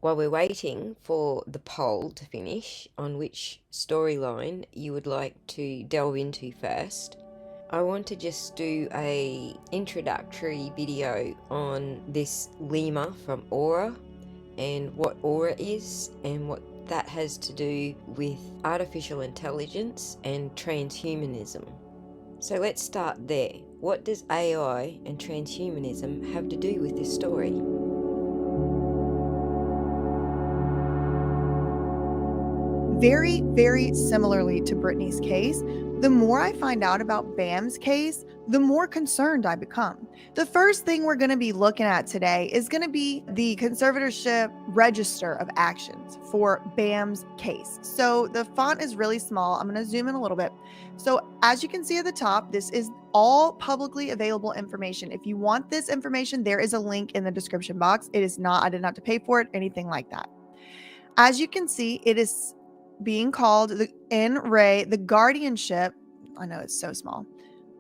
while we're waiting for the poll to finish on which storyline you would like to delve into first, I want to just do a introductory video on this Lima from Aura and what Aura is and what that has to do with artificial intelligence and transhumanism. So let's start there. What does AI and transhumanism have to do with this story? Very, very similarly to Brittany's case, the more I find out about Bam's case, the more concerned I become. The first thing we're going to be looking at today is going to be the Conservatorship Register of Actions for Bam's case. So the font is really small. I'm going to zoom in a little bit. So as you can see at the top, this is all publicly available information. If you want this information, there is a link in the description box. It is not, I did not have to pay for it, anything like that. As you can see, it is being called the guardianship, I know it's so small,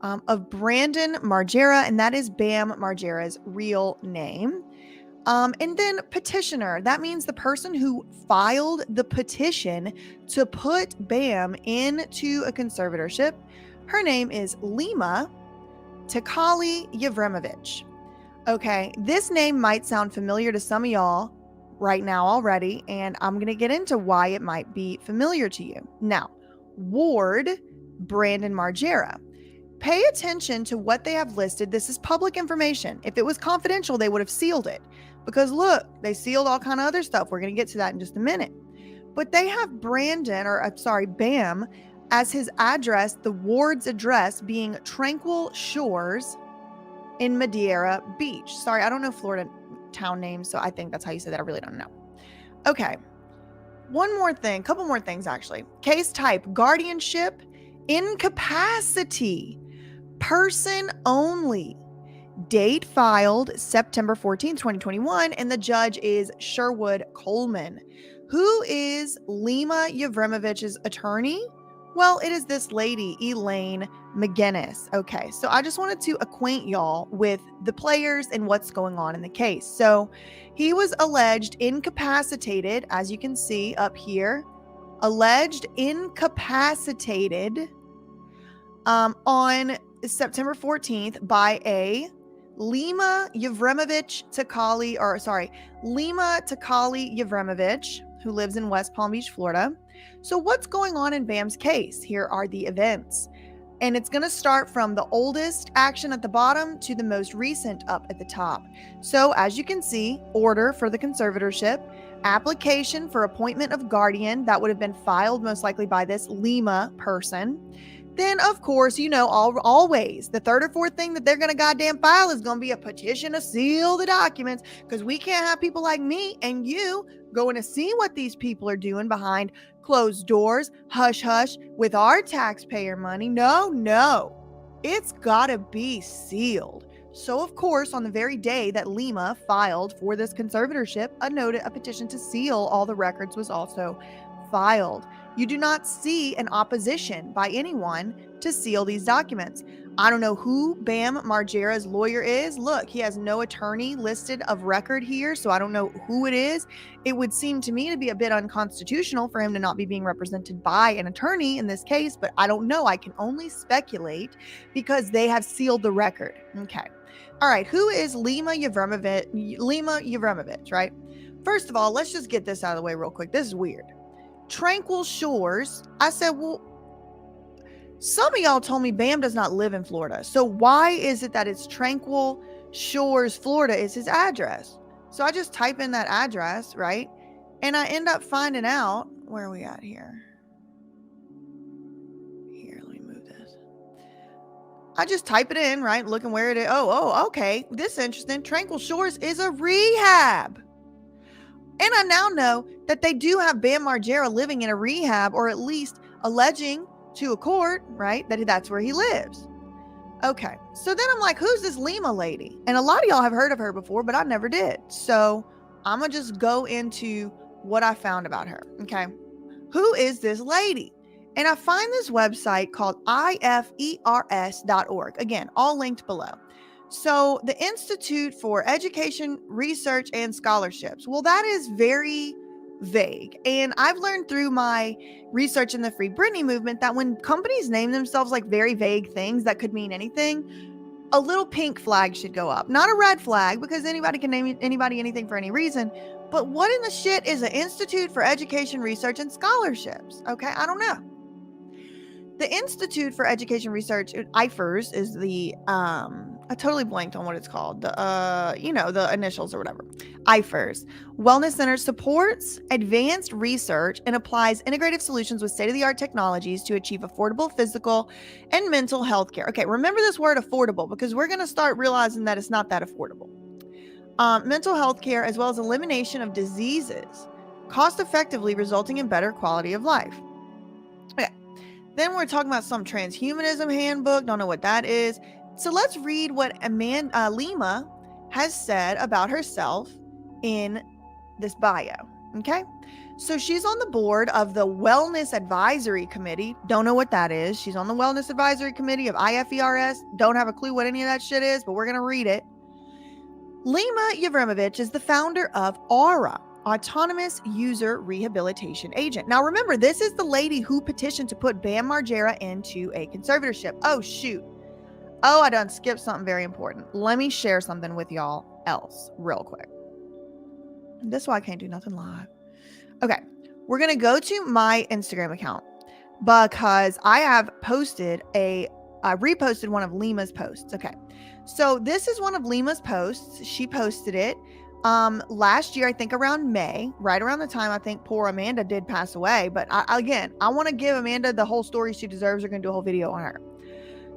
of Brandon Margera, and that is Bam Margera's real name. And then petitioner, that means the person who filed the petition to put Bam into a conservatorship. Her name is Lima Takali Yevremovich. Okay, this name might sound familiar to some of y'all right now already, and I'm going to get into why it might be familiar to you. Now, Ward Brandon Margera. Pay attention to what they have listed. This is public information. If it was confidential, they would have sealed it. Because look, they sealed all kind of other stuff. We're going to get to that in just a minute. But they have Bam, as his address, the Ward's address being Tranquil Shores in Madeira Beach. Sorry, I don't know Florida town names, so I think that's how you say that. I really don't know. Okay. Couple more things actually. Case type, guardianship, incapacity, person only. Date filed September 14th, 2021, and the judge is Sherwood Coleman. Who is Lima Yevremovich's attorney? Well, it is this lady, Elaine McGinnis. Okay, so I just wanted to acquaint y'all with the players and what's going on in the case. So he was alleged incapacitated, as you can see up here, alleged incapacitated on September 14th by a Lima Takali Yevremovich, who lives in West Palm Beach, Florida. So what's going on in Bam's case? Here are the events. And it's going to start from the oldest action at the bottom to the most recent up at the top. So as you can see, order for the conservatorship, application for appointment of guardian, that would have been filed most likely by this Lima person. Then, of course, always the third or fourth thing that they're going to goddamn file is going to be a petition to seal the documents, because we can't have people like me and you going to see what these people are doing behind closed doors, hush hush, with our taxpayer money. No, it's got to be sealed. So, of course, on the very day that Lima filed for this conservatorship, a petition to seal all the records was also filed. You do not see an opposition by anyone to seal these documents. I don't know who Bam Margera's lawyer is. Look, he has no attorney listed of record here, so I don't know who it is. It would seem to me to be a bit unconstitutional for him to not be being represented by an attorney in this case, but I don't know. I can only speculate because they have sealed the record. Okay. All right. Who is Lima Yevremovich, right? First of all, let's just get this out of the way real quick. This is weird. Tranquil Shores. I said, well, some of y'all told me Bam does not live in Florida. So why is it that it's Tranquil Shores, Florida is his address? So I just type in that address, right? And I end up finding out, where are we at here? Here, let me move this. I just type it in, right? Looking where it is. Oh, okay. This is interesting. Tranquil Shores is a rehab. And I now know that they do have Bam Margera living in a rehab, or at least alleging to a court, right, that that's where he lives. Okay, so then I'm like, who's this Lima lady? And a lot of y'all have heard of her before, but I never did. So I'm going to just go into what I found about her, okay? Who is this lady? And I find this website called ifers.org. Again, all linked below. So the Institute for Education, Research, and Scholarships. Well, that is very vague. And I've learned through my research in the Free Britney movement that when companies name themselves like very vague things that could mean anything, a little pink flag should go up. Not a red flag, because anybody can name anybody anything for any reason. But what in the shit is an Institute for Education, Research, and Scholarships? Okay, I don't know. The Institute for Education Research, IFERS, is the I totally blanked on what it's called. The initials or whatever. IFERS. Wellness Center supports advanced research and applies integrative solutions with state-of-the-art technologies to achieve affordable physical and mental health care. Okay, remember this word affordable, because we're going to start realizing that it's not that affordable. Mental health care, as well as elimination of diseases, cost effectively, resulting in better quality of life. Okay. Then we're talking about some transhumanism handbook. Don't know what that is. So let's read what Lima has said about herself in this bio. Okay. So she's on the board of the Wellness Advisory Committee. Don't know what that is. She's on the Wellness Advisory Committee of IFERS. Don't have a clue what any of that shit is, but we're going to read it. Lima Yevremovich is the founder of AURA, Autonomous User Rehabilitation Agent. Now remember, this is the lady who petitioned to put Bam Margera into a conservatorship. Oh, shoot. Oh, I done skipped something very important. Let me share something with y'all else real quick. This is why I can't do nothing live. Okay, we're going to go to my Instagram account because I have I reposted one of Lima's posts. Okay, so this is one of Lima's posts. She posted it last year, I think around May, right around the time I think poor Amanda did pass away. But I want to give Amanda the whole story she deserves. We're going to do a whole video on her.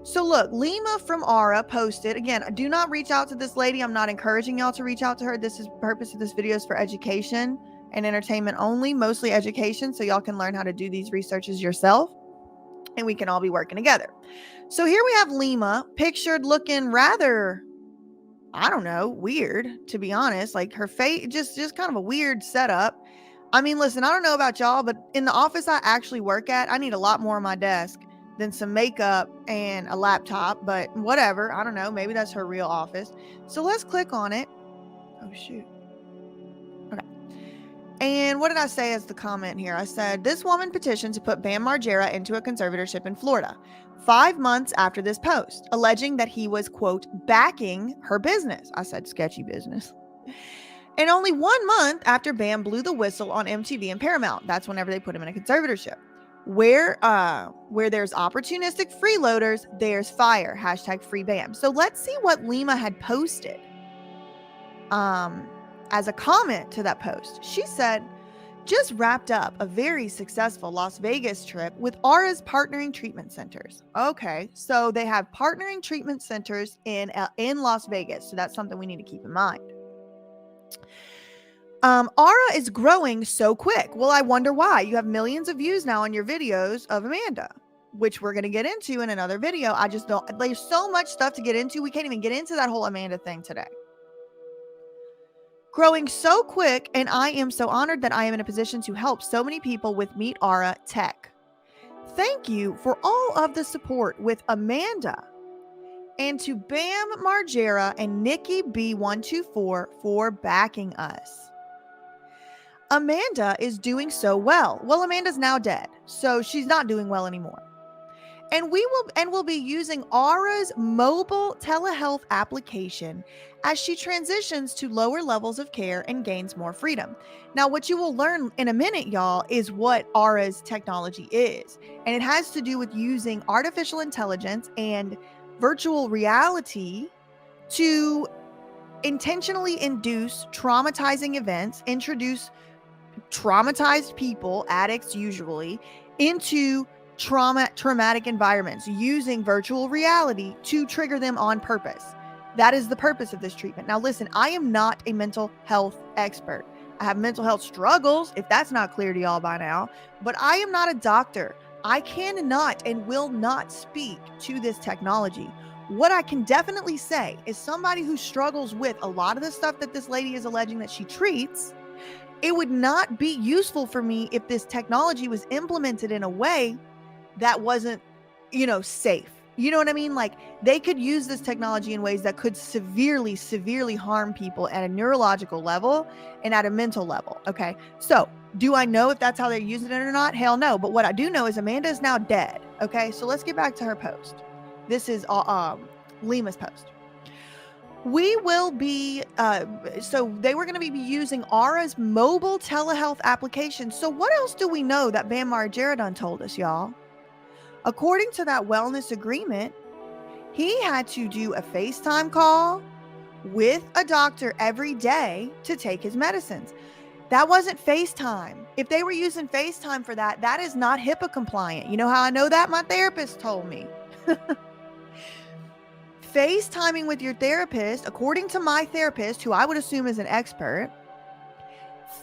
So look, Lima from AURA posted, again, do not reach out to this lady. I'm not encouraging y'all to reach out to her. This is the purpose of this video is for education and entertainment only, mostly education. So y'all can learn how to do these researches yourself and we can all be working together. So here we have Lima pictured looking rather, I don't know, weird, to be honest. Like her face, just kind of a weird setup. I mean, listen, I don't know about y'all, but in the office I actually work at, I need a lot more on my desk than some makeup and a laptop, but whatever. I don't know. Maybe that's her real office. So let's click on it. Oh, shoot. Okay. And what did I say as the comment here? I said, this woman petitioned to put Bam Margera into a conservatorship in Florida 5 months after this post, alleging that he was, quote, backing her business. I said sketchy business. And only 1 month after Bam blew the whistle on MTV and Paramount. That's whenever they put him in a conservatorship. Where there's opportunistic freeloaders, there's fire. Hashtag free Bam. So let's see what Lima had posted as a comment to that post. She said, just wrapped up a very successful Las Vegas trip with AURA's partnering treatment centers. Okay, so they have partnering treatment centers in Las Vegas. So that's something we need to keep in mind. AURA is growing so quick. Well, I wonder why. You have millions of views now on your videos of Amanda, which we're going to get into in another video. I just don't, there's so much stuff to get into. We can't even get into that whole Amanda thing today. Growing so quick, and I am so honored that I am in a position to help so many people with Meet AURA Tech. Thank you for all of the support with Amanda, and to Bam Margera and Nikki B124 for backing us. Amanda is doing so well. Well, Amanda's now dead, so she's not doing well anymore. And we'll be using AURA's mobile telehealth application as she transitions to lower levels of care and gains more freedom. Now, what you will learn in a minute, y'all, is what AURA's technology is. And it has to do with using artificial intelligence and virtual reality to intentionally induce traumatizing events, introduce traumatized people, addicts usually, into traumatic environments using virtual reality to trigger them on purpose. That is the purpose of this treatment. Now listen, I am not a mental health expert. I have mental health struggles, if that's not clear to y'all by now, but I am not a doctor. I cannot and will not speak to this technology. What I can definitely say is somebody who struggles with a lot of the stuff that this lady is alleging that she treats, it would not be useful for me if this technology was implemented in a way that wasn't, safe. You know what I mean? Like, they could use this technology in ways that could severely, severely harm people at a neurological level and at a mental level. Okay. So, do I know if that's how they're using it or not? Hell no. But what I do know is Amanda is now dead. Okay. So, let's get back to her post. This is Lima's post. We will be, so they were going to be using Aura's mobile telehealth application. So, what else do we know that Bam Margera done told us, y'all? According to that wellness agreement, he had to do a FaceTime call with a doctor every day to take his medicines. That wasn't FaceTime. If they were using FaceTime for that, that is not HIPAA compliant. You know how I know that? My therapist told me. FaceTiming with your therapist, according to my therapist, who I would assume is an expert,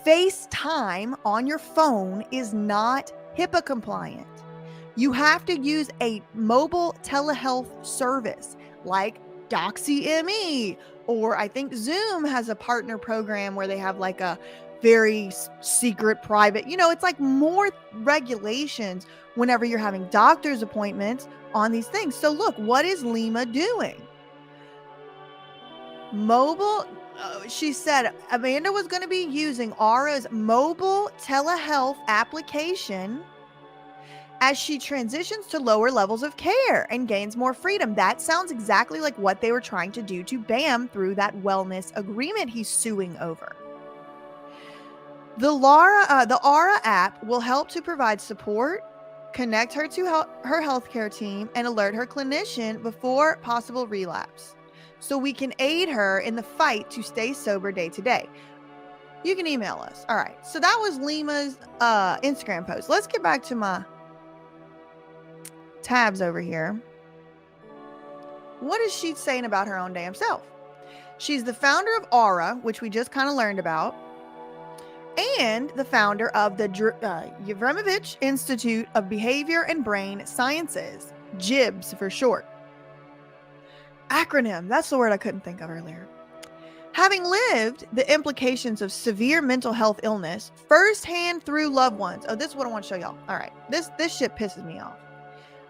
FaceTime on your phone is not HIPAA compliant. You have to use a mobile telehealth service like DoxyMe, or I think Zoom has a partner program where they have like a very secret private, it's like more regulations whenever you're having doctor's appointments on these things. So look, what is Lima doing? Mobile, she said Amanda was going to be using Aura's mobile telehealth application as she transitions to lower levels of care and gains more freedom. That sounds exactly like what they were trying to do to Bam through that wellness agreement he's suing over. The Aura app will help to provide support, connect her to her healthcare team, and alert her clinician before possible relapse, so we can aid her in the fight to stay sober day to day. You can email us. All right. So that was Lima's Instagram post. Let's get back to my tabs over here. What is she saying about her own damn self? She's the founder of Aura, which we just kind of learned about, and the founder of the Yevremovich Institute of Behavior and Brain Sciences, JIBS for short. Acronym, that's the word I couldn't think of earlier. Having lived the implications of severe mental health illness firsthand through loved ones. Oh, this is what I want to show y'all. All right, this shit pisses me off.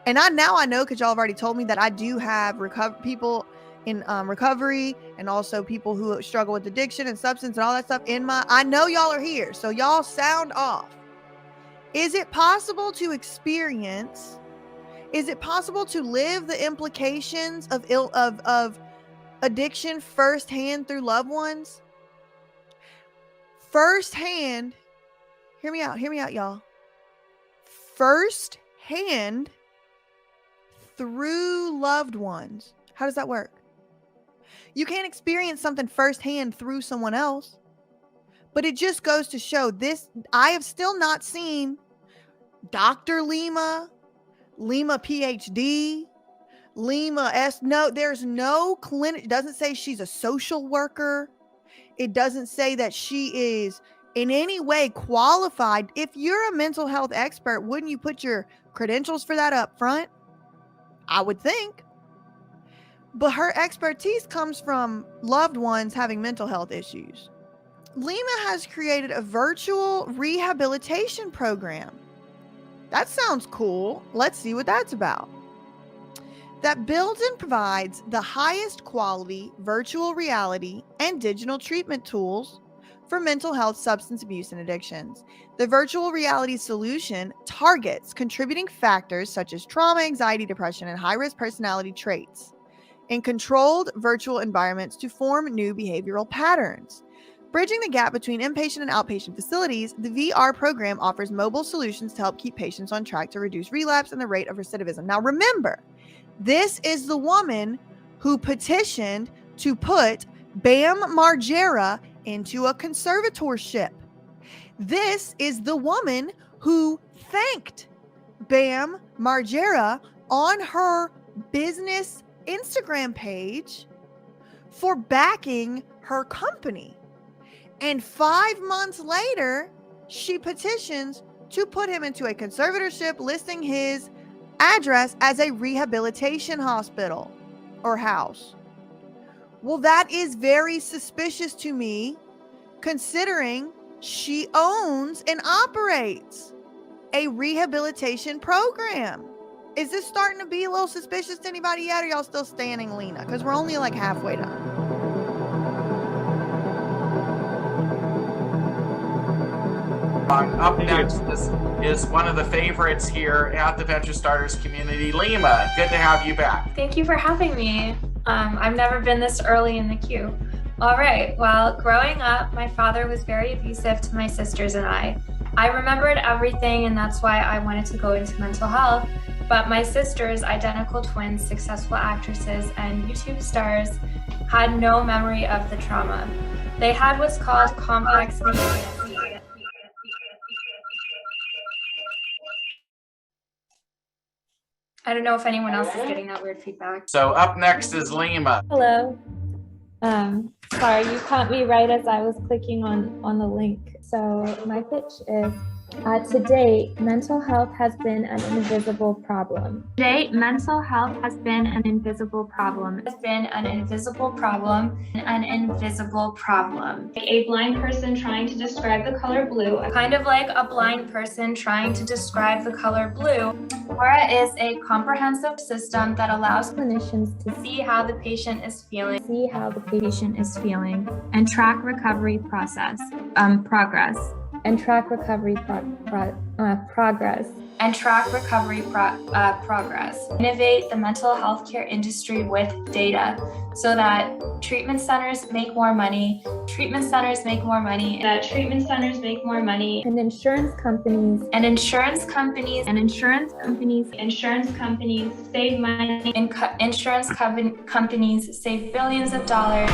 And I know because y'all have already told me that I do have people in recovery, and also people who struggle with addiction and substance and all that stuff I know y'all are here, so y'all sound off. Is it possible to live the implications of addiction firsthand through loved ones? Firsthand, hear me out, y'all. Firsthand through loved ones. How does that work? You can't experience something firsthand through someone else. But it just goes to show this. I have still not seen Dr. Lima PhD, Lima S. No, there's no clinic. It doesn't say she's a social worker. It doesn't say that she is in any way qualified. If you're a mental health expert, wouldn't you put your credentials for that up front? I would think. But her expertise comes from loved ones having mental health issues. Lima has created a virtual rehabilitation program. That sounds cool. Let's see what that's about. That builds and provides the highest quality virtual reality and digital treatment tools for mental health, substance abuse, and addictions. The virtual reality solution targets contributing factors such as trauma, anxiety, depression, and high-risk personality traits in controlled virtual environments to form new behavioral patterns. Bridging the gap between inpatient and outpatient facilities, the VR program offers mobile solutions to help keep patients on track to reduce relapse and the rate of recidivism. Now remember, this is the woman who petitioned to put Bam Margera into a conservatorship. This is the woman who thanked Bam Margera on her business Instagram page for backing her company. And 5 months later, she petitions to put him into a conservatorship, listing his address as a rehabilitation hospital or house. Well, that is very suspicious to me, considering she owns and operates a rehabilitation program. Is this starting to be a little suspicious to anybody yet, or y'all still standing Lena? Because we're only like halfway done. Up next is one of the favorites here at the Venture Starters community, Lima. Good to have you back. Thank you for having me. I've never been this early in the queue. All right, well, growing up, my father was very abusive to my sisters and I. I remembered everything, and that's why I wanted to go into mental health. But my sisters, identical twins, successful actresses, and YouTube stars, had no memory of the trauma. They had what's called complex PTSD. I don't know if anyone else is getting that weird feedback. So up next is Lima. Hello. Sorry, you caught me right as I was clicking on the link. So my pitch is, to date, mental health has been an invisible problem. To date, mental health has been an invisible problem. Has been an invisible problem. An invisible problem. A blind person trying to describe the color blue. Kind of like a blind person trying to describe the color blue. Aura is a comprehensive system that allows Clinicians to see how the patient is feeling. And track recovery progress. And track recovery progress. Innovate the mental health care industry with data so that treatment centers make more money. And insurance companies save money. Insurance companies save billions of dollars.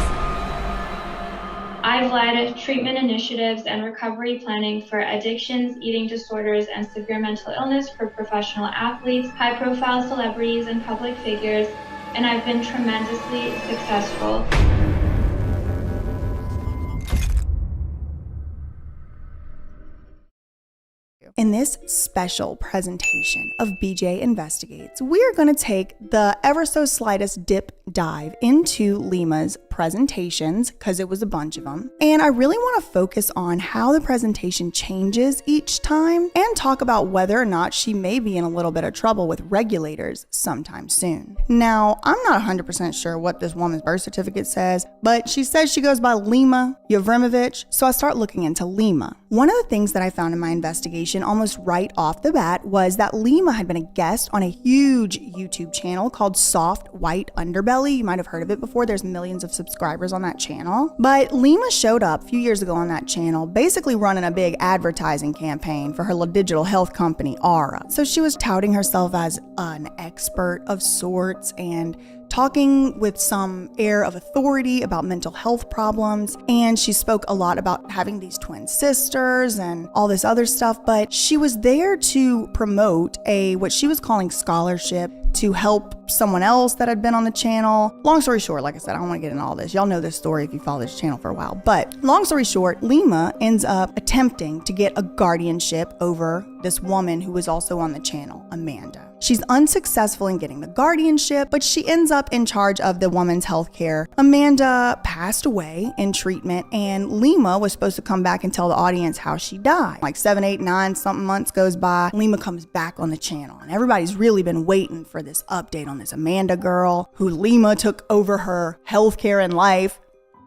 I've led treatment initiatives and recovery planning for addictions, eating disorders, and severe mental illness for professional athletes, high-profile celebrities, and public figures, and I've been tremendously successful. In this special presentation of BJ Investigates, we are going to take the ever so slightest dip dive into Lima's presentations, because it was a bunch of them. And I really want to focus on how the presentation changes each time and talk about whether or not she may be in a little bit of trouble with regulators sometime soon. Now, I'm not 100% sure what this woman's birth certificate says, but she says she goes by Lima Yevrimovich, so I start looking into Lima. One of the things that I found in my investigation almost right off the bat was that Lima had been a guest on a huge YouTube channel called Soft White Underbelly. You might have heard of it before. There's millions of subscribers on that channel. But Lima showed up a few years ago on that channel, basically running a big advertising campaign for her digital health company, Aura. So she was touting herself as an expert of sorts and talking with some air of authority about mental health problems. And she spoke a lot about having these twin sisters and all this other stuff, but she was there to promote what she was calling scholarship to help someone else that had been on the channel. Long story short, like I said, I don't want to get into all this. Y'all know this story if you follow this channel for a while. But long story short, Lima ends up attempting to get a guardianship over this woman who was also on the channel, Amanda. She's unsuccessful in getting the guardianship, but she ends up in charge of the woman's health care. Amanda passed away in treatment, and Lima was supposed to come back and tell the audience how she died. Like 7, 8, 9 something months goes by, Lima comes back on the channel, and everybody's really been waiting for this update on this Amanda girl who Lima took over her health care and life.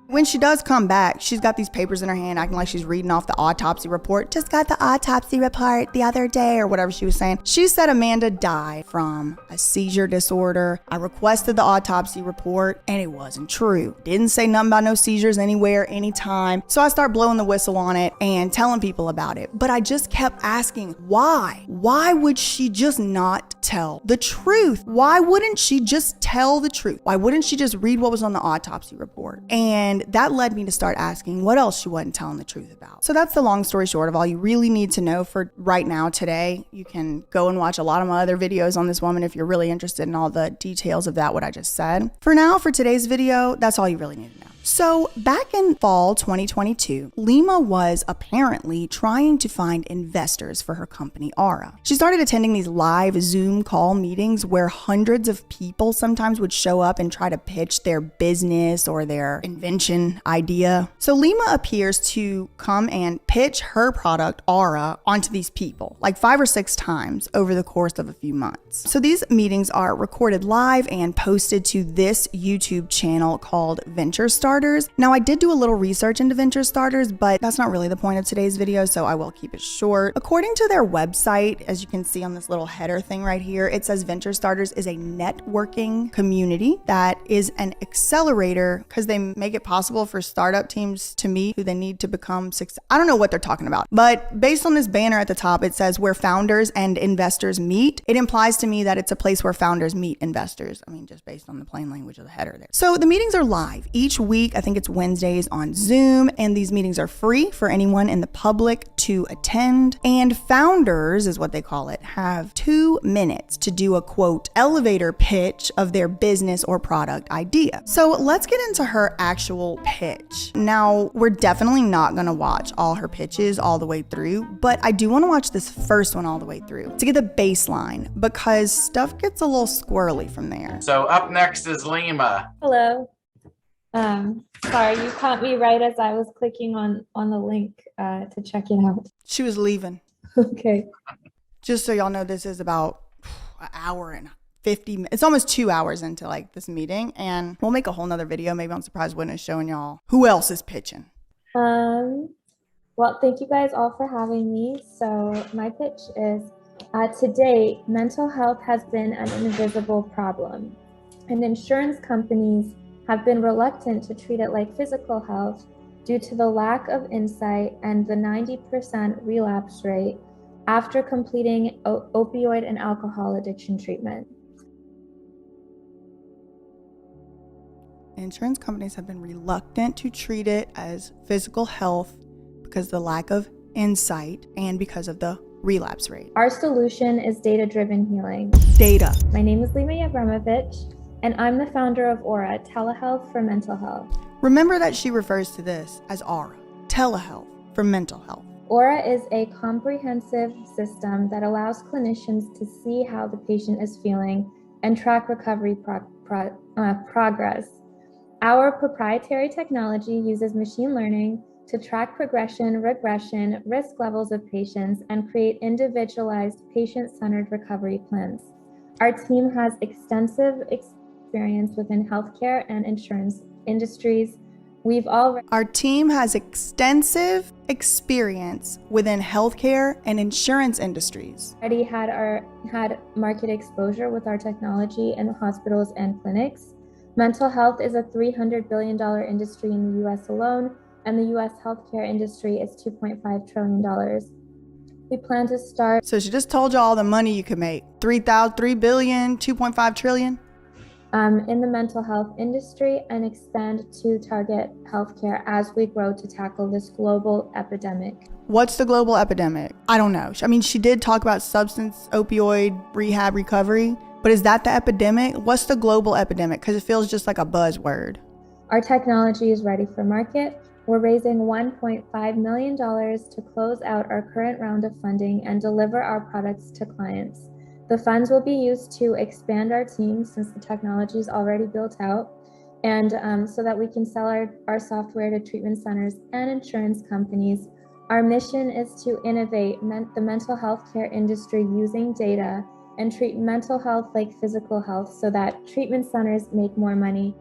When she does come back, she's got these papers in her hand acting like she's reading off the autopsy report. Just got the autopsy report the other day, or whatever she was saying. She said Amanda died from a seizure disorder. I requested the autopsy report, and it wasn't true. Didn't say nothing about no seizures anywhere, anytime. So I start blowing the whistle on it and telling people about it. But I just kept asking, why? Why would she just not tell the truth? Why wouldn't she just tell the truth? Why wouldn't she just read what was on the autopsy report? And that led me to start asking what else she wasn't telling the truth about. So that's the long story short of all you really need to know for right now today. You can go and watch a lot of my other videos on this woman if you're really interested in all the details of that, what I just said. For now, for today's video, that's all you really need to know. So back in fall 2022, Lima was apparently trying to find investors for her company, Aura. She started attending these live Zoom call meetings where hundreds of people sometimes would show up and try to pitch their business or their invention idea. So Lima appears to come and pitch her product, Aura, onto these people, like 5 or 6 times over the course of a few months. So these meetings are recorded live and posted to this YouTube channel called Venture Starters. Now, I did do a little research into Venture Starters, but that's not really the point of today's video, so I will keep it short. According to their website, as you can see on this little header thing right here, it says Venture Starters is a networking community that is an accelerator because they make it possible for startup teams to meet who they need to become successful. I don't know what they're talking about, but based on this banner at the top, it says where founders and investors meet. It implies to me that it's a place where founders meet investors. I mean, just based on the plain language of the header there. So the meetings are live each week. I think it's Wednesdays on Zoom, and these meetings are free for anyone in the public to attend. And founders, is what they call it, have 2 minutes to do a quote elevator pitch of their business or product idea. So let's get into her actual pitch. Now, we're definitely not going to watch all her pitches all the way through, but I do want to watch this first one all the way through to get the baseline because stuff gets a little squirrely from there. So up next is Lima. Hello. Sorry, you caught me right as I was clicking on the link to check it out. She was leaving. Okay. Just so y'all know, this is about an hour and 50 minutes. It's almost 2 hours into like this meeting, and we'll make a whole nother video, maybe on Surprise Witness, showing y'all who else is pitching. Well, thank you guys all for having me. So my pitch is, to date, mental health has been an invisible problem, and insurance companies have been reluctant to treat it like physical health due to the lack of insight and the 90% relapse rate after completing opioid and alcohol addiction treatment. Insurance companies have been reluctant to treat it as physical health because of the lack of insight and because of the relapse rate. Our solution is data-driven healing. Data. My name is Lima Yabramovich, and I'm the founder of Aura, telehealth for mental health. Remember that she refers to this as Aura, telehealth for mental health. Aura is a comprehensive system that allows clinicians to see how the patient is feeling and track recovery progress. Our proprietary technology uses machine learning to track progression, regression, risk levels of patients, and create individualized patient-centered recovery plans. Our team has extensive experience within healthcare and insurance industries. Our team has extensive experience within healthcare and insurance industries. Already had market exposure with our technology in hospitals and clinics. Mental health is a $300 billion industry in the US alone, and the US healthcare industry is $2.5 trillion. We plan to start. So she just told you all the money you could make. 3 billion, 2.5 trillion. In the mental health industry and expand to target healthcare as we grow to tackle this global epidemic. What's the global epidemic? I don't know. I mean, she did talk about substance, opioid, rehab, recovery, but is that the epidemic? What's the global epidemic? Because it feels just like a buzzword. Our technology is ready for market. We're raising $1.5 million to close out our current round of funding and deliver our products to clients. The funds will be used to expand our team since the technology is already built out, and so that we can sell our software to treatment centers and insurance companies. Our mission is to innovate the mental health care industry using data and treat mental health like physical health so that treatment centers make more money.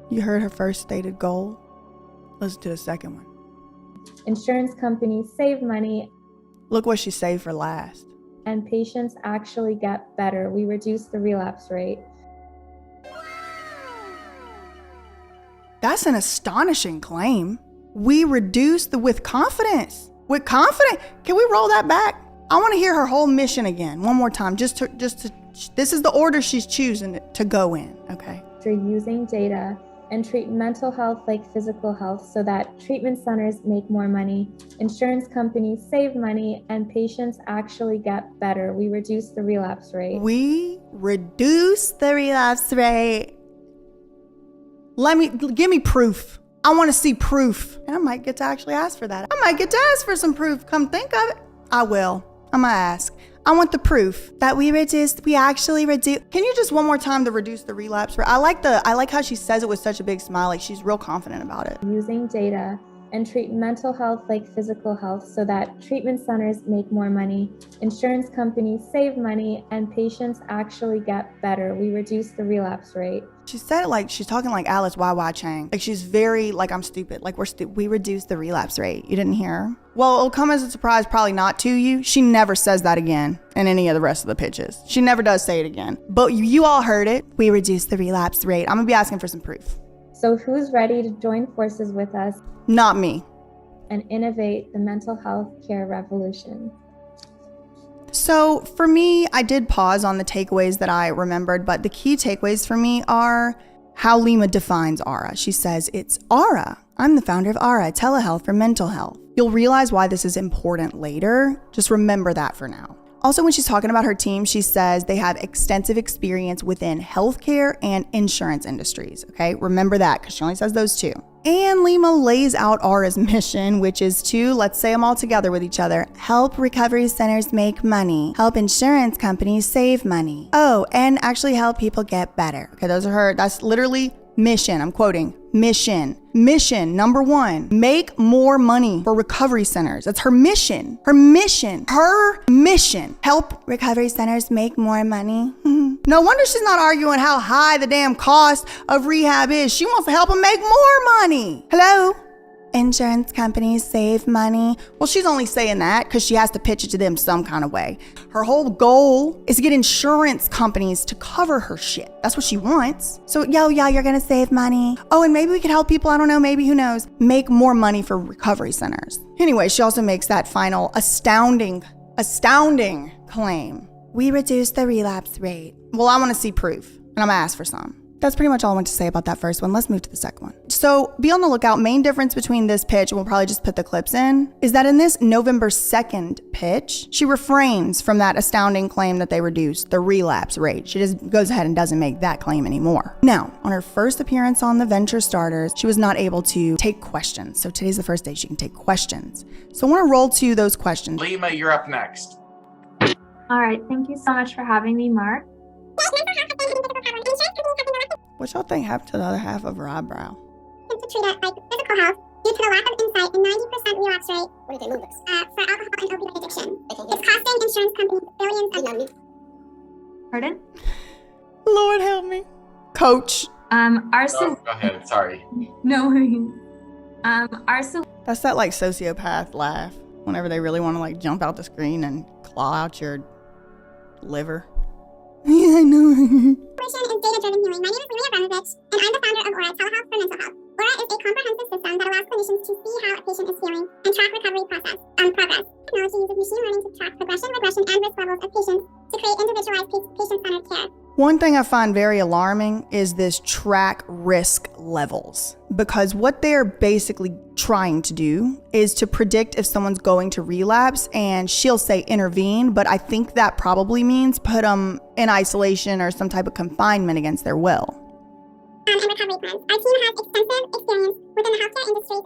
You heard her first stated goal? Listen to the second one. Insurance companies save money. Look what she saved for last. And patients actually get better. We reduce the relapse rate. That's an astonishing claim. We reduce with confidence. With confidence. Can we roll that back? I want to hear her whole mission again, one more time. Just to, this is the order she's choosing to go in, okay? They're using data and treat mental health like physical health so that treatment centers make more money, insurance companies save money, and patients actually get better. We reduce the relapse rate. We reduce the relapse rate. Give me proof. I want to see proof. And I might get to actually ask for that. I might get to ask for some proof. Come think of it. I will. I'm going to ask. I want the proof that we actually reduce. Can you just one more time to reduce the relapse rate? I like how she says it with such a big smile. Like she's real confident about it. Using data and treat mental health like physical health so that treatment centers make more money, insurance companies save money, and patients actually get better. We reduce the relapse rate. She said it like she's talking like Alice YY Chang. Like she's very like, I'm stupid. Like we reduce the relapse rate. You didn't hear her? Well, it'll come as a surprise, probably not to you. She never says that again in any of the rest of the pitches. She never does say it again. But you all heard it. We reduce the relapse rate. I'm gonna be asking for some proof. So who's ready to join forces with us? Not me. And innovate the mental health care revolution? So for me, I did pause on the takeaways that I remembered, but the key takeaways for me are how Lima defines Aura. She says, it's Aura. I'm the founder of Aura, telehealth for mental health. You'll realize why this is important later. Just remember that for now. Also, when she's talking about her team, she says they have extensive experience within healthcare and insurance industries. Okay, remember that because she only says those two. And Lima lays out Aura's mission, which is to, let's say them all together with each other, help recovery centers make money, help insurance companies save money. Oh, and actually help people get better. Okay, that's literally mission. I'm quoting mission. Mission number 1, make more money for recovery centers. That's her mission. Her mission. Help recovery centers make more money. No wonder she's not arguing how high the damn cost of rehab is. She wants to help them make more money. Hello? Insurance companies save money. Well, she's only saying that because she has to pitch it to them some kind of way. Her whole goal is to get insurance companies to cover her shit. That's what she wants. So, yeah, you're gonna save money. Oh, and maybe we could help people, I don't know, maybe, who knows, make more money for recovery centers. Anyway, she also makes that final astounding claim. We reduce the relapse rate. Well, I wanna see proof, and I'm gonna ask for some. That's pretty much all I want to say about that first one. Let's move to the second one. So be on the lookout. Main difference between this pitch, and we'll probably just put the clips in, is that in this November 2nd pitch, she refrains from that astounding claim that they reduced the relapse rate. She just goes ahead and doesn't make that claim anymore. Now, on her first appearance on the Venture Starters, she was not able to take questions. So today's the first day she can take questions. So I want to roll to those questions. Lima, you're up next. All right, thank you so much for having me, Mark. What y'all think happened to the other half of her eyebrow? To treat it like physical health due to the lack of insight and 90% relapse rate What do they move this? for alcohol and opioid addiction. It's costing insurance companies billions of dollars. Pardon? Lord help me. Coach. Go ahead. Sorry. No worries. That's that like sociopath laugh whenever they really want to like jump out the screen and claw out your liver. Yeah, I know. Operation is data-driven healing. My name is Lima Abramovich, and I'm the founder of Aura, telehealth for mental health. Aura is a comprehensive system that allows clinicians to see how a patient is healing and track recovery progress. Technology uses machine learning to track progression, regression, and risk levels of patients to create individualized patient-centered care. One thing I find very alarming is this track risk levels, because what they're basically trying to do is to predict if someone's going to relapse, and she'll say intervene, but I think that probably means put them in isolation or some type of confinement against their will. And recovery plans. Our team has extensive experience within the healthcare industry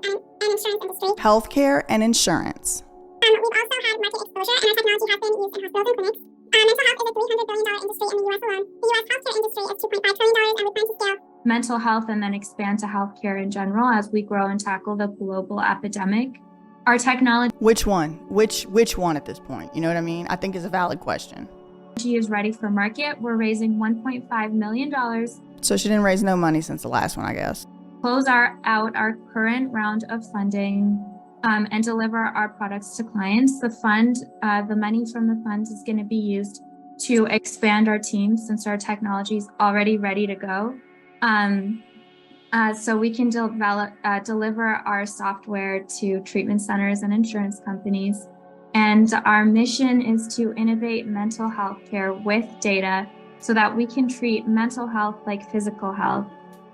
and insurance industry. Healthcare and insurance. We've also had market exposure, and our technology has been used in hospitals and clinics. Mental health is a $300 billion industry in the U.S. alone. The U.S. healthcare industry is $2.5 trillion, and we plan to scale Mental health and then expand to healthcare in general as we grow and tackle the global epidemic. Our technology Which one? Which one at this point? You know what I mean? I think is a valid question. is ready for market. We're raising $1.5 million. So she didn't raise no money since the last one, I guess. Close out our current round of funding and deliver our products to clients. The money from the funds is going to be used to expand our team since our technology is already ready to go. So we can deliver our software to treatment centers and insurance companies. And our mission is to innovate mental health care with data so that we can treat mental health like physical health.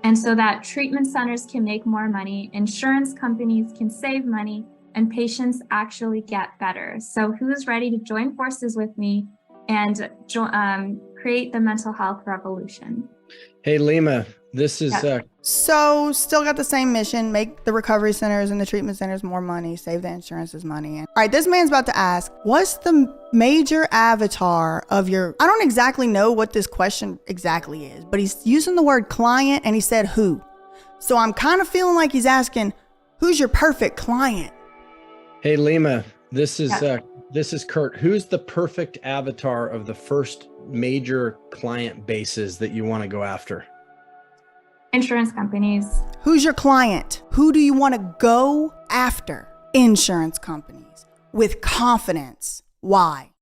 And so that treatment centers can make more money, insurance companies can save money, and patients actually get better. So who's ready to join forces with me and create the mental health revolution? Hey, Lima, this is So still got the same mission, make the recovery centers and the treatment centers more money, save the insurance's money. All right, this man's about to ask, what's the major avatar of your, I don't exactly know what this question exactly is, but he's using the word client and he said who. So I'm kind of feeling like he's asking, who's your perfect client? Hey, Lima, this is Kurt. Who's the perfect avatar of the first major client bases that you want to go after? Insurance companies. Who's your client? Who do you want to go after? Insurance companies with confidence. Why?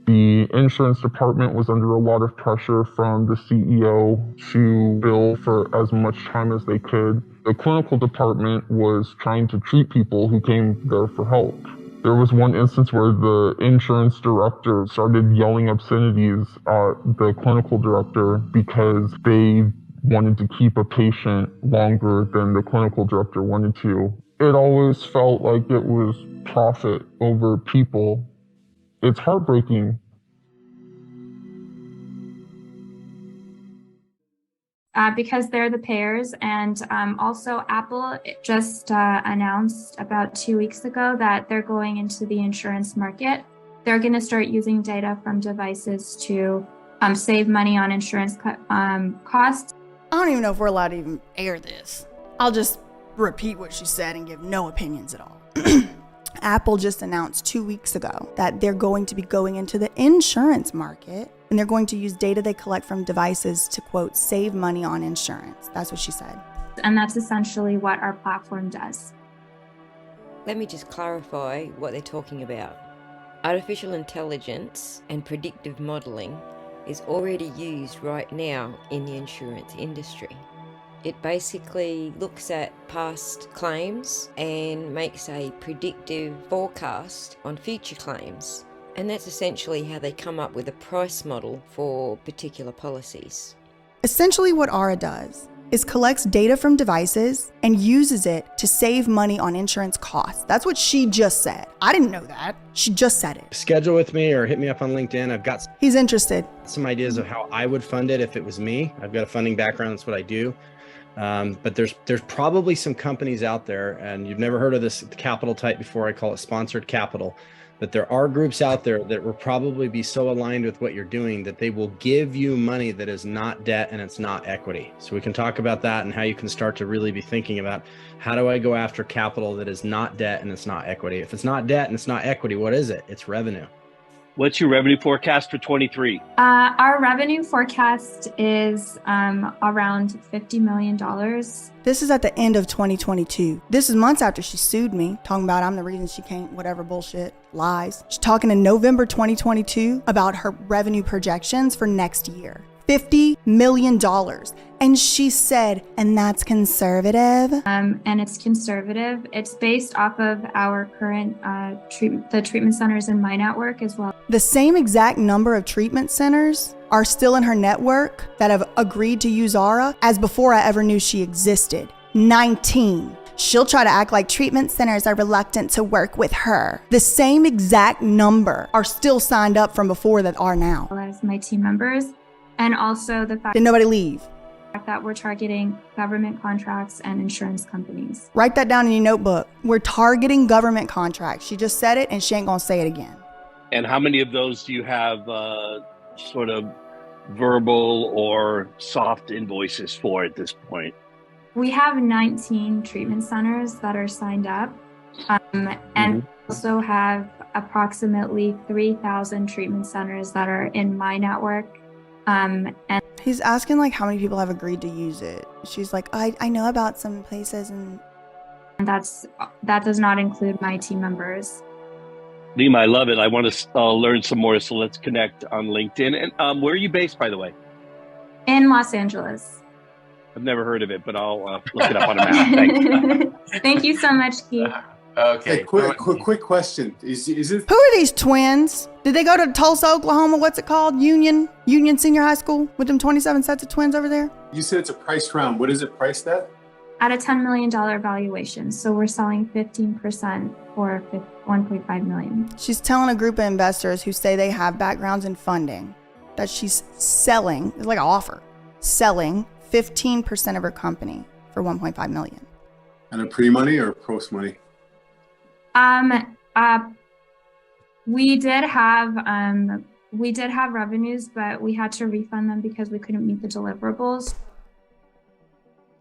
The insurance department was under a lot of pressure from the CEO to bill for as much time as they could. The clinical department was trying to treat people who came there for help. There was one instance where the insurance director started yelling obscenities at the clinical director because they wanted to keep a patient longer than the clinical director wanted to. It always felt like it was profit over people. It's heartbreaking. Because they're the payers, and also Apple just announced about 2 weeks ago that they're going into the insurance market. They're going to start using data from devices to save money on insurance costs. I don't even know if we're allowed to even air this. I'll just repeat what she said and give no opinions at all. Apple just announced 2 weeks ago that they're going to be going into the insurance market and they're going to use data they collect from devices to, quote, save money on insurance. That's what she said. And that's essentially what our platform does. Let me just clarify what they're talking about. Artificial intelligence and predictive modelling is already used right now in the insurance industry. It basically looks at past claims and makes a predictive forecast on future claims. And that's essentially how they come up with a price model for particular policies. Essentially what Aura does is collects data from devices and uses it to save money on insurance costs. That's what she just said. I didn't know that. She just said it. Schedule with me or hit me up on LinkedIn. I've got He's interested. some ideas of how I would fund it if it was me. I've got a funding background. That's what I do. But there's probably some companies out there, and you've never heard of this capital type before. I call it sponsored capital. But there are groups out there that will probably be so aligned with what you're doing that they will give you money that is not debt and it's not equity. So we can talk about that and how you can start to really be thinking about, how do I go after capital that is not debt and it's not equity? If it's not debt and it's not equity, what is it? It's revenue. What's your revenue forecast for 23? Our revenue forecast is around $50 million. This is at the end of 2022. This is months after she sued me, talking about I'm the reason she can't, whatever bullshit, lies. She's talking in November 2022 about her revenue projections for next year. $50 million. And she said, and that's conservative? And it's conservative. It's based off of our current the treatment centers in my network as well. The same exact number of treatment centers are still in her network that have agreed to use Aura as before I ever knew she existed. 19. She'll try to act like treatment centers are reluctant to work with her. The same exact number are still signed up from before that are now. As my team members, and also the fact Did nobody leave? that we're targeting government contracts and insurance companies. Write that down in your notebook. We're targeting government contracts. She just said it and she ain't gonna say it again. And how many of those do you have sort of verbal or soft invoices for at this point? We have 19 treatment centers that are signed up, and also have approximately 3,000 treatment centers that are in my network. And He's asking like how many people have agreed to use it. She's like, I know about some places and that does not include my team members. Lima, I love it. I want to learn some more, so let's connect on LinkedIn. And where are you based, by the way? In Los Angeles. I've never heard of it, but I'll look it up on a map. Thanks. Thank you so much, Keith. Okay. Hey, quick question. Is it? Who are these twins? Did they go to Tulsa, Oklahoma? What's it called? Union Senior High School with them 27 sets of twins over there? You said it's a price round. What is it priced at? At a $10 million valuation. So we're selling 15% for $1.5 million. She's telling a group of investors who say they have backgrounds in funding that she's selling, it's like an offer, selling 15% of her company for $1.5 million. And a pre-money or post-money? We did have revenues, but we had to refund them because we couldn't meet the deliverables.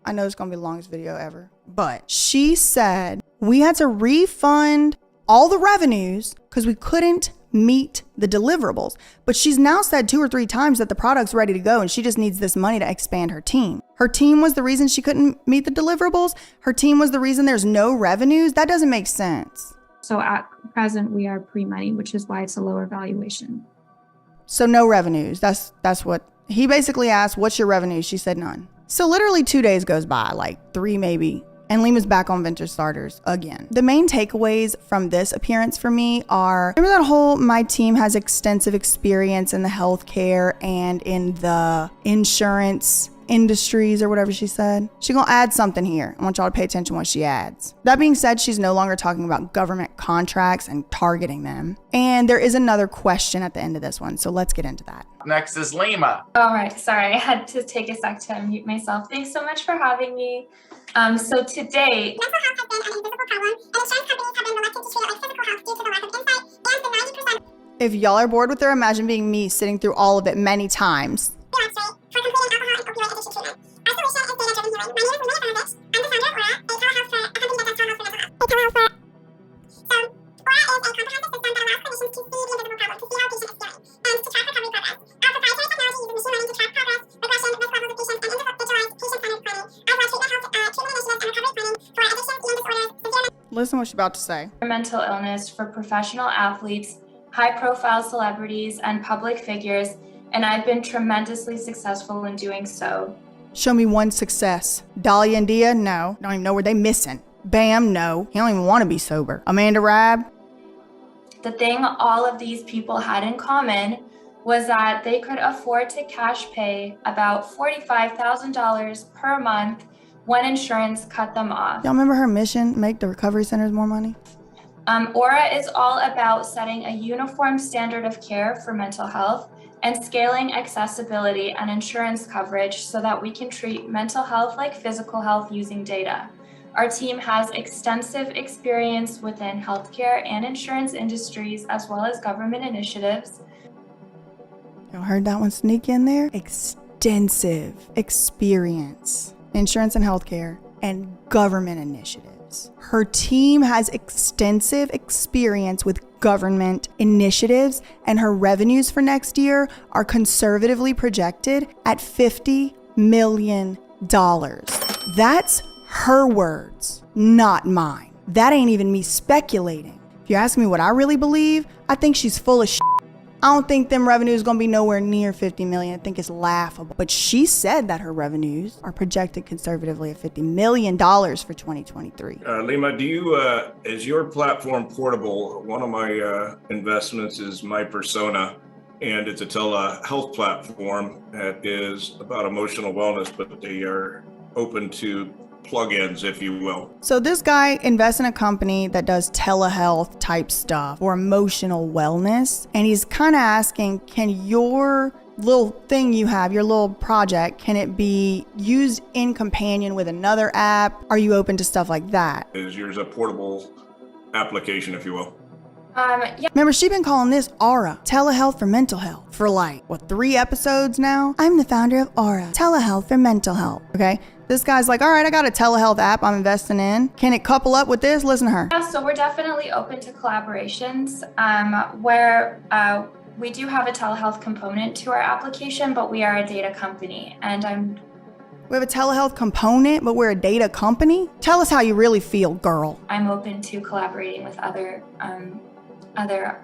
I know it's gonna be the longest video ever, but she said we had to refund all the revenues because we couldn't meet the deliverables. But she's now said 2 or 3 times that the product's ready to go and she just needs this money to expand her team. Her team was the reason she couldn't meet the deliverables. Her team was the reason there's no revenues. That doesn't make sense. So at present, we are pre-money, which is why it's a lower valuation. So no revenues. That's what he basically asked, what's your revenue? She said none. So literally 2 days goes by, like 3 maybe, and Lima's back on Venture Starters again. The main takeaways from this appearance for me are, remember that whole my team has extensive experience in the healthcare and in the insurance industries or whatever she said? She's gonna add something here. I want y'all to pay attention to what she adds. That being said, she's no longer talking about government contracts and targeting them. And there is another question at the end of this one, so let's get into that. Next is Lima. All right, sorry, I had to take a sec to unmute myself. Thanks so much for having me. So to date, Mental health has been an invisible problem, and insurance companies have been reluctant to treat it like physical health due to the lack of insight and the 90%. If y'all are bored with her, imagine being me sitting through all of it many times. Relapse rate for completing alcohol and opioid addiction treatment. Our solution is data-driven healing. My name is Lima Abramovich. I'm the founder of Aura, a telehealth for a company that does telehealth for mental health. So, Aura is a comprehensive system that allows clinicians to see the invisible problem, to see how a patient is feeling, and to track recovery progress. Our proprietary technology uses machine learning to track progress, regression, risk levels of patients, and individualized patient-centered planning. As well as treatment initiatives and recovery planning for addictions, eating disorders, severe Listen what she's about to say. mental illness for professional athletes, high-profile celebrities, and public figures, and I've been tremendously successful in doing so. Show me one success. Dahlia and Dia? No. Don't even know where they missing. Bam? No. He don't even want to be sober. Amanda Rab? The thing all of these people had in common was that they could afford to cash pay about $45,000 per month when insurance cut them off. Y'all remember her mission? Make the recovery centers more money? Aura is all about setting a uniform standard of care for mental health and scaling accessibility and insurance coverage so that we can treat mental health like physical health using data. Our team has extensive experience within healthcare and insurance industries, as well as government initiatives. Y'all heard that one sneak in there? Extensive experience. Insurance and healthcare and government initiatives. Her team has extensive experience with government initiatives, and her revenues for next year are conservatively projected at $50 million. That's her words, not mine. That ain't even me speculating. If you ask me what I really believe, I think she's full of shit. I don't think them revenues gonna be nowhere near 50 million. I think it's laughable. But she said that her revenues are projected conservatively at $50 million for 2023. Lima, do you, is your platform portable? One of my investments is My Persona, and it's a telehealth platform that is about emotional wellness, but they are open to plugins, if you will. So this guy invests in a company that does telehealth type stuff or emotional wellness. And he's kind of asking, can your little thing you have, your little project, can it be used in companion with another app? Are you open to stuff like that? Is yours a portable application, if you will? Yeah. Remember, she's been calling this Aura, telehealth for mental health, for like, 3 episodes now? I'm the founder of Aura, telehealth for mental health, okay? This guy's like, all right, I got a telehealth app I'm investing in. Can it couple up with this? Listen to her. Yeah, so we're definitely open to collaborations where we do have a telehealth component to our application, but we are a data company, and We have a telehealth component, but we're a data company? Tell us how you really feel, girl. I'm open to collaborating with other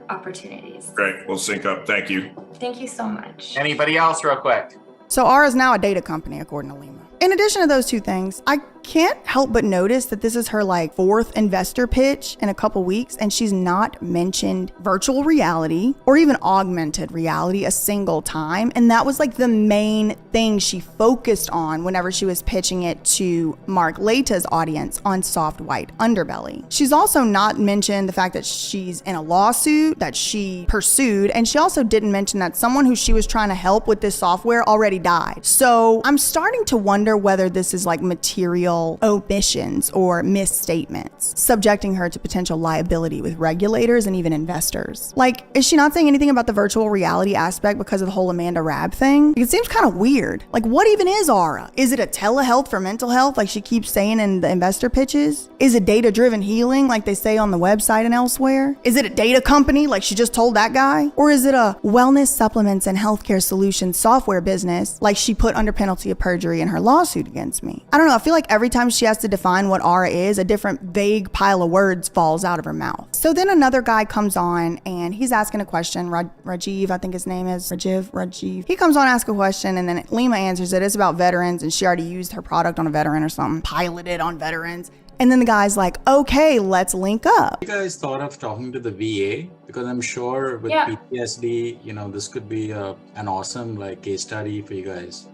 opportunities. Great, we'll sync up. Thank you. Thank you so much. Anybody else real quick? So Aura's now a data company, according to Lima. In addition to those 2 things, I can't help but notice that this is her like fourth investor pitch in a couple weeks, and she's not mentioned virtual reality or even augmented reality a single time. And that was like the main thing she focused on whenever she was pitching it to Mark Leta's audience on Soft White Underbelly. She's also not mentioned the fact that she's in a lawsuit that she pursued, and she also didn't mention that someone who she was trying to help with this software already died. So I'm starting to wonder whether this is like material omissions or misstatements, subjecting her to potential liability with regulators and even investors. Like, is she not saying anything about the virtual reality aspect because of the whole Amanda Rabb thing? It seems kind of weird. Like, what even is Aura? Is it a telehealth for mental health like she keeps saying in the investor pitches? Is it data-driven healing like they say on the website and elsewhere? Is it a data company like she just told that guy? Or is it a wellness supplements and healthcare solutions software business like she put under penalty of perjury in her lawsuit against me? I don't know. I feel like every time she has to define what Aura is, a different vague pile of words falls out of her mouth. So then another guy comes on and he's asking a question. Rajiv, I think his name is Rajiv. He comes on, asks a question, and then Lima answers it. It's about veterans, and she already used her product on a veteran or something, piloted on veterans. And then the guy's like, okay, let's link up. You guys thought of talking to the VA? Because I'm sure with PTSD, you know, this could be an awesome like case study for you guys.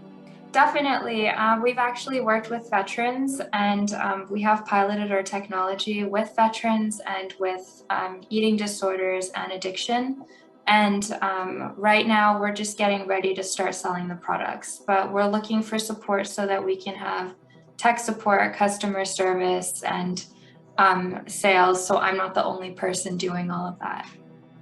Definitely. We've actually worked with veterans, and we have piloted our technology with veterans and with eating disorders and addiction. And right now we're just getting ready to start selling the products, but we're looking for support so that we can have tech support, customer service, and sales. So I'm not the only person doing all of that.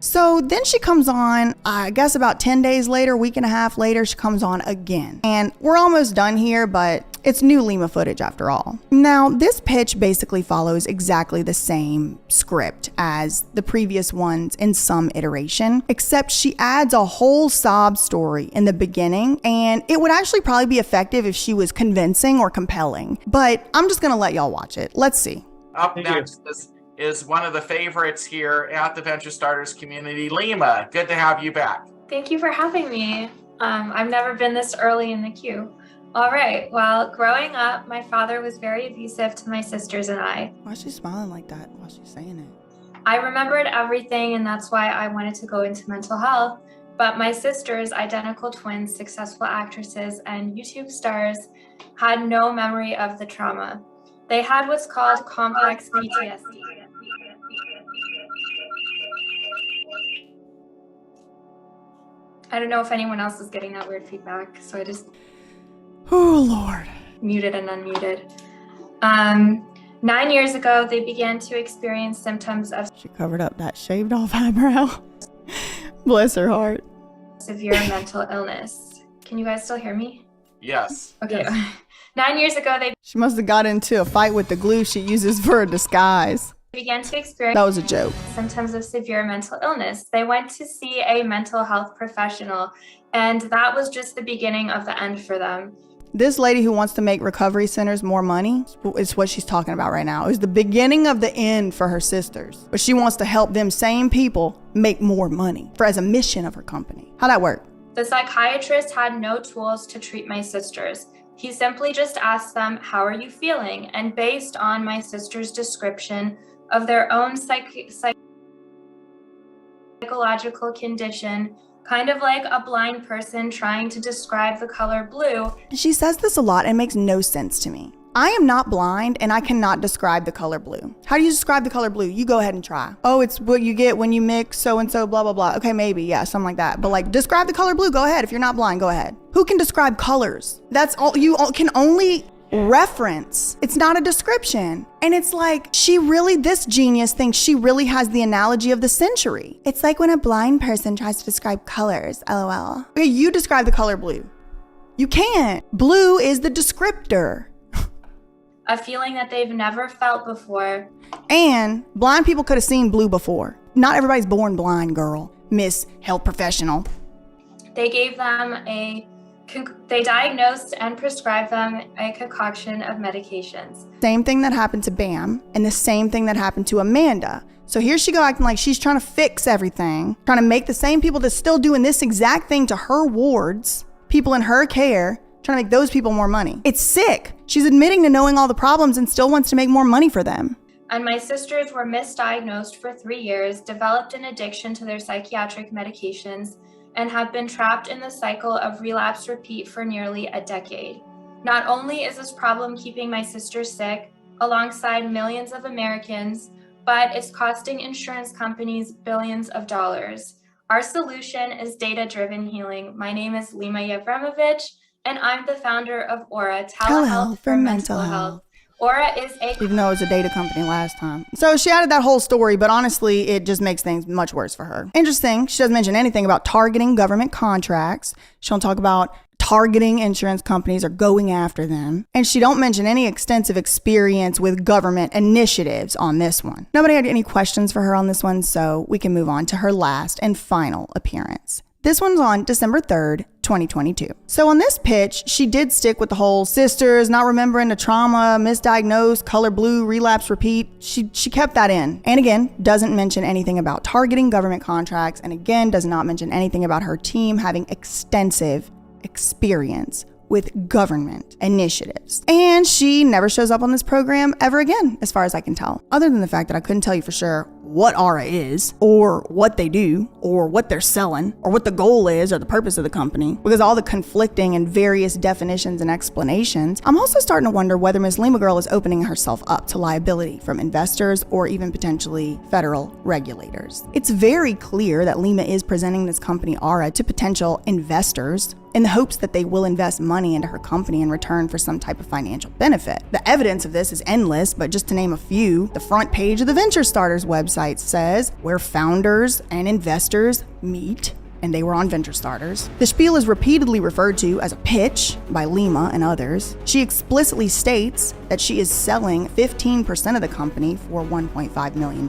So then she comes on, I guess about 10 days later, week and a half later, she comes on again. And we're almost done here, but it's new Lima footage after all. Now, this pitch basically follows exactly the same script as the previous ones in some iteration, except she adds a whole sob story in the beginning, and it would actually probably be effective if she was convincing or compelling. But I'm just gonna let y'all watch it. Let's see. Up next is one of the favorites here at the Venture Starters community, Lima. Good to have you back. Thank you for having me. I've never been this early in the queue. All right, well, growing up, my father was very abusive to my sisters and I. Why is she smiling like that while she's saying it? I remembered everything, and that's why I wanted to go into mental health. But my sisters, identical twins, successful actresses, and YouTube stars, had no memory of the trauma. They had what's called complex PTSD. I don't know if anyone else is getting that weird feedback, so I just Lord. Muted and unmuted. 9 years ago, they began to experience symptoms of She covered up that shaved off eyebrow. Bless her heart. severe mental illness. Can you guys still hear me? Yes. Okay. Yes. 9 years ago, they She must have got into a fight with the glue she uses for a disguise. began to experience That was a joke. symptoms of severe mental illness. They went to see a mental health professional, and that was just the beginning of the end for them. This lady who wants to make recovery centers more money is what she's talking about right now. It was the beginning of the end for her sisters. But she wants to help them same people make more money as a mission of her company. How'd that work? The psychiatrist had no tools to treat my sisters. He simply just asked them, "How are you feeling?" And based on my sister's description of their own psychological condition, kind of like a blind person trying to describe the color blue. She says this a lot and it makes no sense to me. I am not blind and I cannot describe the color blue. How do you describe the color blue? You go ahead and try. Oh, it's what you get when you mix so-and-so, blah, blah, blah. Okay, maybe, yeah, something like that. But like, describe the color blue. Go ahead. If you're not blind, go ahead. Who can describe colors? That's all you can only reference. It's not a description. And it's like, this genius thinks she really has the analogy of the century. It's like when a blind person tries to describe colors, LOL. Okay, you describe the color blue. You can't. Blue is the descriptor. A feeling that they've never felt before. And blind people could have seen blue before. Not everybody's born blind, girl. Miss Health Professional. They gave them they diagnosed and prescribed them a concoction of medications. Same thing that happened to Bam and the same thing that happened to Amanda. So here she go acting like she's trying to fix everything, trying to make the same people that's still doing this exact thing to her wards, people in her care, trying to make those people more money. It's sick. She's admitting to knowing all the problems and still wants to make more money for them. And my sisters were misdiagnosed for 3 years, developed an addiction to their psychiatric medications, and have been trapped in the cycle of relapse repeat for nearly a decade. Not only is this problem keeping my sisters sick, alongside millions of Americans, but it's costing insurance companies billions of dollars. Our solution is data-driven healing. My name is Lima Yevremovich, and I'm the founder of Aura, telehealth for mental health. Aura is even though it was a data company last time. So she added that whole story, but honestly, it just makes things much worse for her. Interesting, she doesn't mention anything about targeting government contracts. She don't talk about targeting insurance companies or going after them. And she don't mention any extensive experience with government initiatives on this one. Nobody had any questions for her on this one, so we can move on to her last and final appearance. This one's on December 3rd, 2022. So on this pitch, she did stick with the whole sisters, not remembering the trauma, misdiagnosed, color blue, relapse, repeat. She kept that in. And again, doesn't mention anything about targeting government contracts. And again, does not mention anything about her team having extensive experience with government initiatives. And she never shows up on this program ever again, as far as I can tell. Other than the fact that I couldn't tell you for sure what Aura is, or what they do, or what they're selling, or what the goal is, or the purpose of the company. Because all the conflicting and various definitions and explanations, I'm also starting to wonder whether Miss Lima Girl is opening herself up to liability from investors or even potentially federal regulators. It's very clear that Lima is presenting this company Aura to potential investors in the hopes that they will invest money into her company in return for some type of financial benefit. The evidence of this is endless, but just to name a few, the front page of the Venture Starters website says where founders and investors meet, and they were on Venture Starters. The spiel is repeatedly referred to as a pitch by Lima and others. She explicitly states that she is selling 15% of the company for $1.5 million.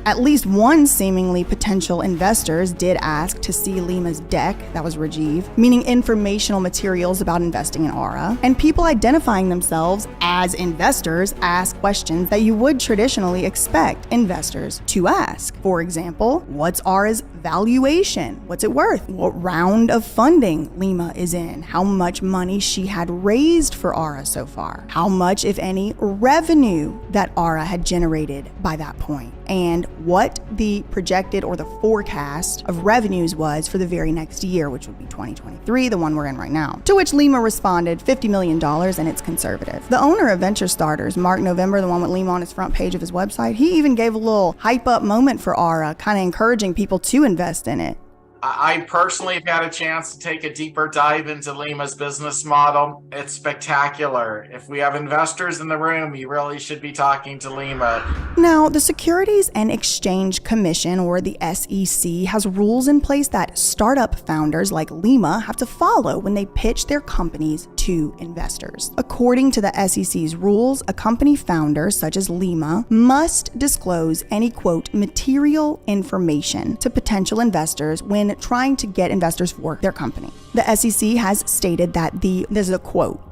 At least one seemingly potential investors did ask to see Lima's deck, that was Rajiv, meaning informational materials about investing in Aura. And people identifying themselves as investors ask questions that you would traditionally expect investors to ask. For example, what's Aura's valuation? What's it worth? What round of funding Lima is in? How much money she had raised for Aura so far? How much, if any, revenue that Aura had generated by that point? And what the projected or the forecast of revenues was for the very next year, which would be 2023, the one we're in right now. To which Lima responded, $50 million, and it's conservative. The owner of Venture Starters, Mark November, the one with Lima on his front page of his website, he even gave a little hype up moment for Aura, kind of encouraging people to invest in it. I personally have had a chance to take a deeper dive into Lima's business model. It's spectacular. If we have investors in the room, you really should be talking to Lima. Now, the Securities and Exchange Commission, or the SEC, has rules in place that startup founders like Lima have to follow when they pitch their companies to investors. According to the SEC's rules, a company founder, such as Lima, must disclose any, quote, material information to potential investors when trying to get investors for their company. The SEC has stated that this is a quote,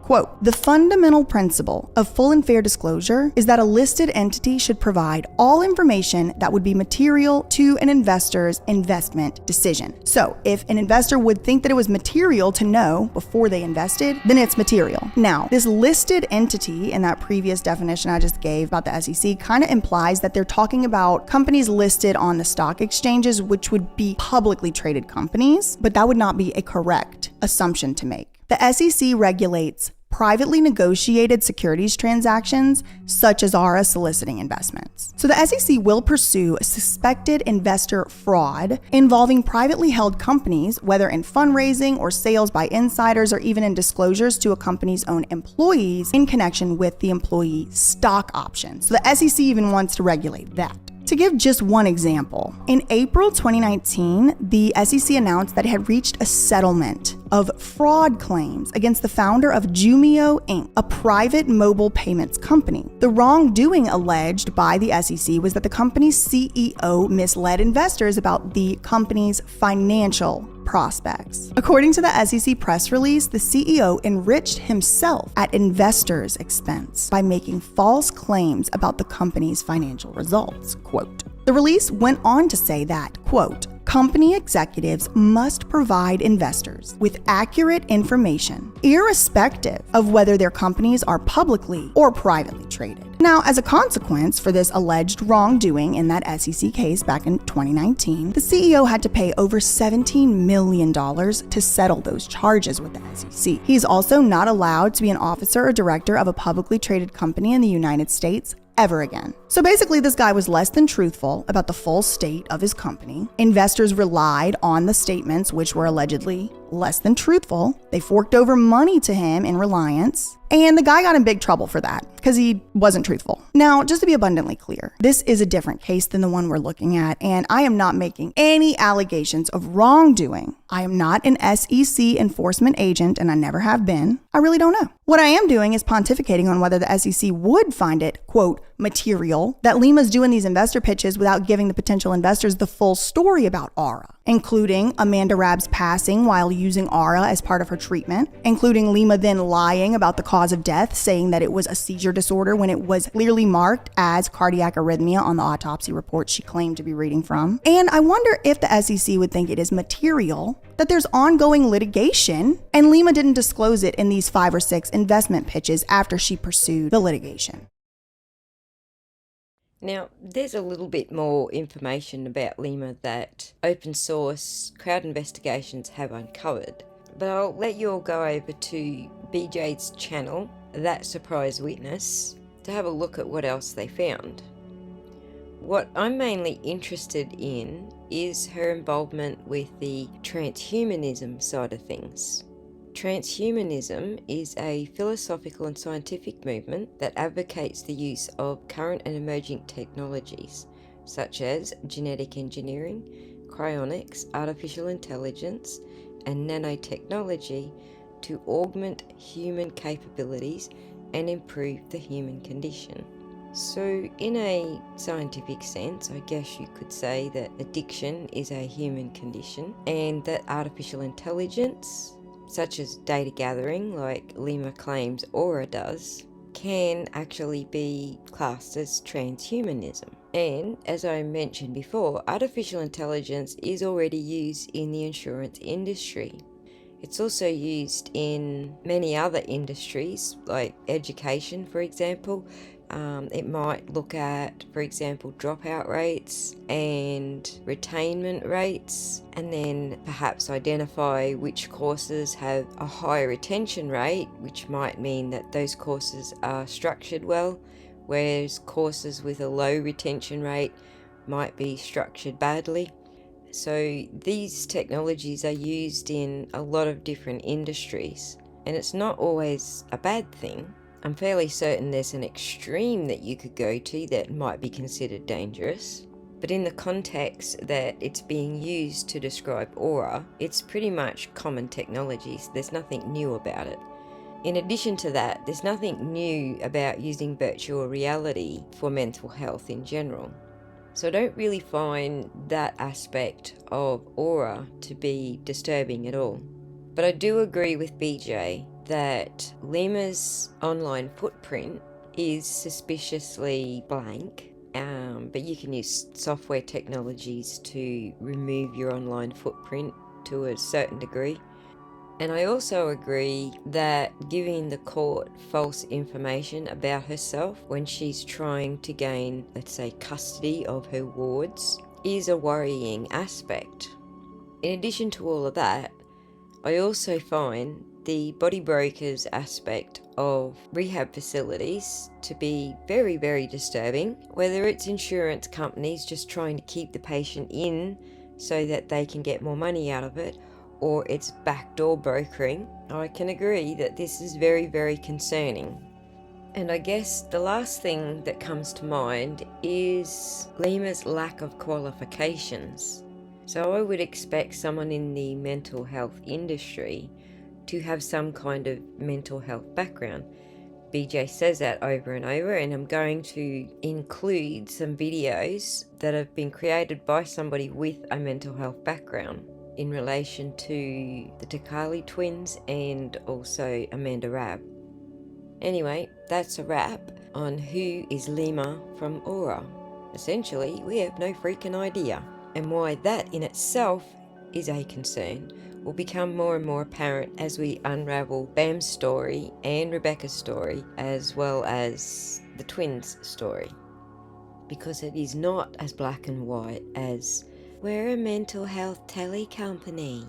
the fundamental principle of full and fair disclosure is that a listed entity should provide all information that would be material to an investor's investment decision. So if an investor would think that it was material to know before they invested, then it's material. Now, this listed entity in that previous definition I just gave about the SEC kind of implies that they're talking about companies listed on the stock exchanges, which would be publicly traded companies, but that would not be a correct assumption to make. The SEC regulates privately negotiated securities transactions, such as Aura soliciting investments. So the SEC will pursue suspected investor fraud involving privately held companies, whether in fundraising or sales by insiders or even in disclosures to a company's own employees in connection with the employee stock options. So the SEC even wants to regulate that. To give just one example, in April 2019, the SEC announced that it had reached a settlement of fraud claims against the founder of Jumio Inc., a private mobile payments company. The wrongdoing alleged by the SEC was that the company's CEO misled investors about the company's financial prospects. According to the SEC press release, the CEO enriched himself at investors' expense by making false claims about the company's financial results, quote. The release went on to say that, quote, Company executives must provide investors with accurate information, irrespective of whether their companies are publicly or privately traded. Now, as a consequence for this alleged wrongdoing in that SEC case back in 2019, the CEO had to pay over $17 million to settle those charges with the SEC. He's also not allowed to be an officer or director of a publicly traded company in the United States ever again. So basically, this guy was less than truthful about the full state of his company. Investors relied on the statements, which were allegedly less than truthful. They forked over money to him in reliance. And the guy got in big trouble for that because he wasn't truthful. Now, just to be abundantly clear, this is a different case than the one we're looking at, and I am not making any allegations of wrongdoing. I am not an SEC enforcement agent, and I never have been. I really don't know. What I am doing is pontificating on whether the SEC would find it, quote, material that Lima's doing these investor pitches without giving the potential investors the full story about Aura, including Amanda Rabb's passing while using Aura as part of her treatment, including Lima then lying about the cause of death, saying that it was a seizure disorder when it was clearly marked as cardiac arrhythmia on the autopsy report she claimed to be reading from. And I wonder if the SEC would think it is material that there's ongoing litigation and Lima didn't disclose it in these 5 or 6 investment pitches after she pursued the litigation. Now, there's a little bit more information about Lima that open source crowd investigations have uncovered, but I'll let you all go over to BJ's channel, That Surprise Witness, to have a look at what else they found. What I'm mainly interested in is her involvement with the transhumanism side of things. Transhumanism is a philosophical and scientific movement that advocates the use of current and emerging technologies, such as genetic engineering, cryonics, artificial intelligence, and nanotechnology to augment human capabilities and improve the human condition. So, in a scientific sense, I guess you could say that addiction is a human condition, and that artificial intelligence, such as data gathering, like Lima claims Aura does, can actually be classed as transhumanism. And as I mentioned before, artificial intelligence is already used in the insurance industry. It's also used in many other industries, like education, for example. It might look at, for example, dropout rates and retainment rates, and then perhaps identify which courses have a high retention rate, which might mean that those courses are structured well, whereas courses with a low retention rate might be structured badly. So these technologies are used in a lot of different industries, and it's not always a bad thing. I'm fairly certain there's an extreme that you could go to that might be considered dangerous, but in the context that it's being used to describe Aura, it's pretty much common technologies. There's nothing new about it. In addition to that, there's nothing new about using virtual reality for mental health in general. So I don't really find that aspect of Aura to be disturbing at all. But I do agree with BJ that Lima's online footprint is suspiciously blank, but you can use software technologies to remove your online footprint to a certain degree. And I also agree that giving the court false information about herself when she's trying to gain, let's say, custody of her wards is a worrying aspect. In addition to all of that, I also find the body brokers aspect of rehab facilities to be very, very disturbing, whether it's insurance companies just trying to keep the patient in so that they can get more money out of it, or it's backdoor brokering. I can agree that this is very, very concerning. And I guess the last thing that comes to mind is Lima's lack of qualifications. So I would expect someone in the mental health industry to have some kind of mental health background. BJ says that over and over, and I'm going to include some videos that have been created by somebody with a mental health background in relation to the Takali twins and also Amanda Rabb. Anyway, that's a wrap on who is Lima from Aura. Essentially, we have no freaking idea. and why that in itself is a concern will become more and more apparent as we unravel Bam's story and Rebecca's story, as well as the twins' story. Because it is not as black and white as, we're a mental health tele company.